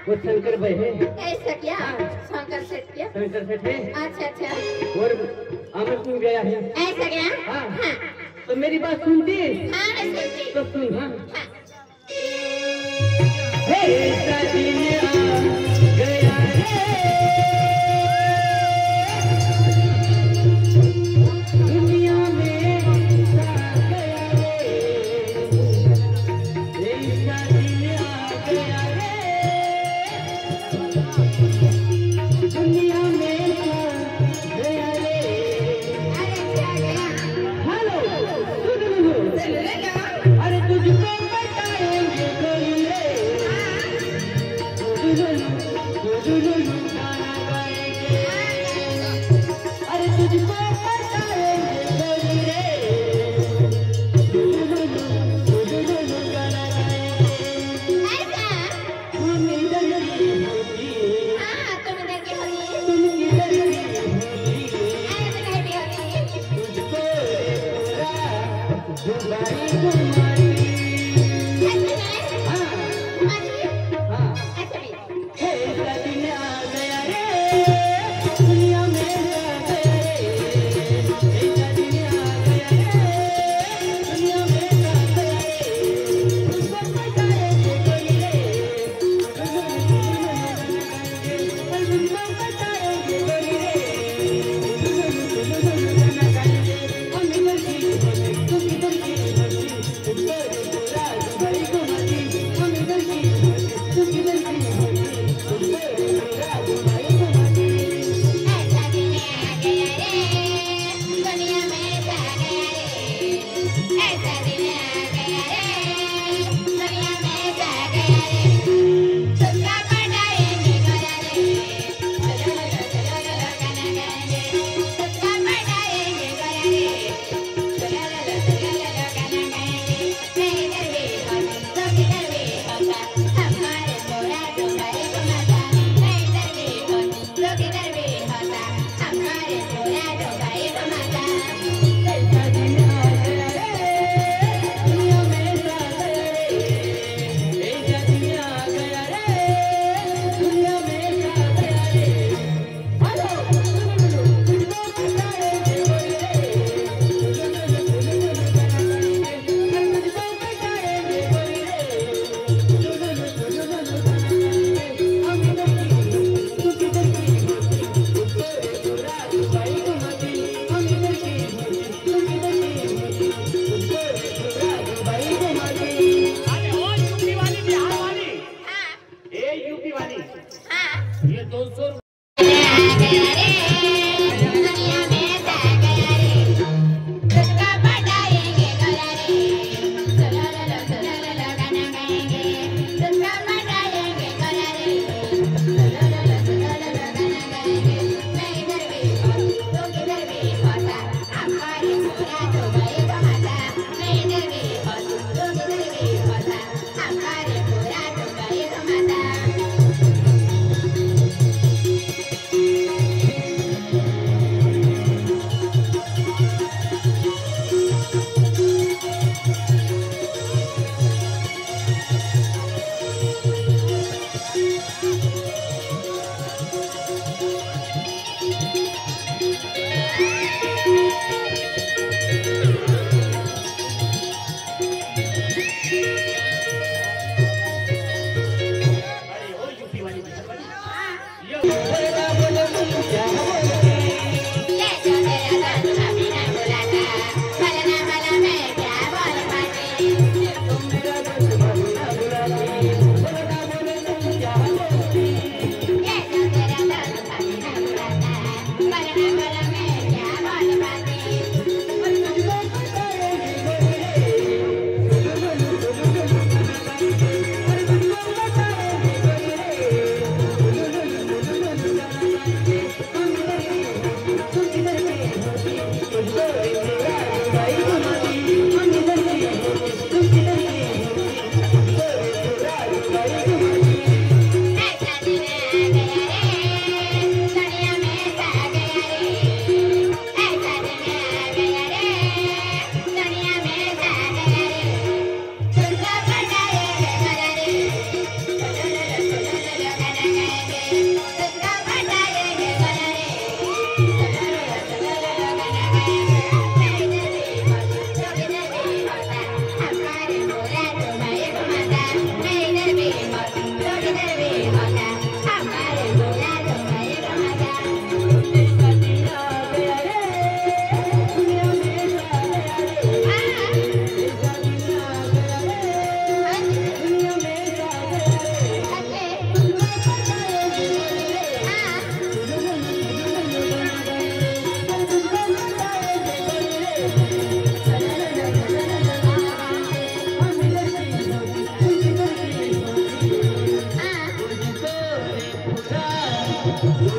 वो शंकर भाई है। ऐसा क्या? शंकर सेठ क्या? शंकर सेठ है। अच्छा अच्छा। और आमिर सिंह गया है। ऐसा क्या? हाँ। हाँ। तो मेरी बात सुनती? हाँ मैं सुनती। तो सुन। हाँ। हाँ। ऐसा दिन आ गया है दुनिया में सा गया है। ऐसा दिन आ गया है दुनिया में सा गया है। अरे क्या गया? हेलो अरे तुझको बताएंगे कोई रे गाना गाएंगे। अरे तुझको बताएंगे कोई रे गाना गाएंगे। ऐसा? हम इधर की होती हाँ तुम इधर की होगी। तुम इधर की होती अरे मैं भी होगी। तुझको पूरा दुबारी घुमाई। ऐसा है? हाँ घुमाती है? हाँ ऐसा भी? ऐसा दिन आ गया रे दुनिया में सा गया रे। ऐसा दिन आ गया रे दुनिया में सा गया रे। तुझको बताएंगे कोई रे तुझको बताएंगे कोई रे हम इधर की होती तुम इधर की होती अरे हो यूपी वाली यो बोला बोला क्या बोलते तुम मेरा दिल भुला बुलाते बोला बोला क्या बोलते Ah.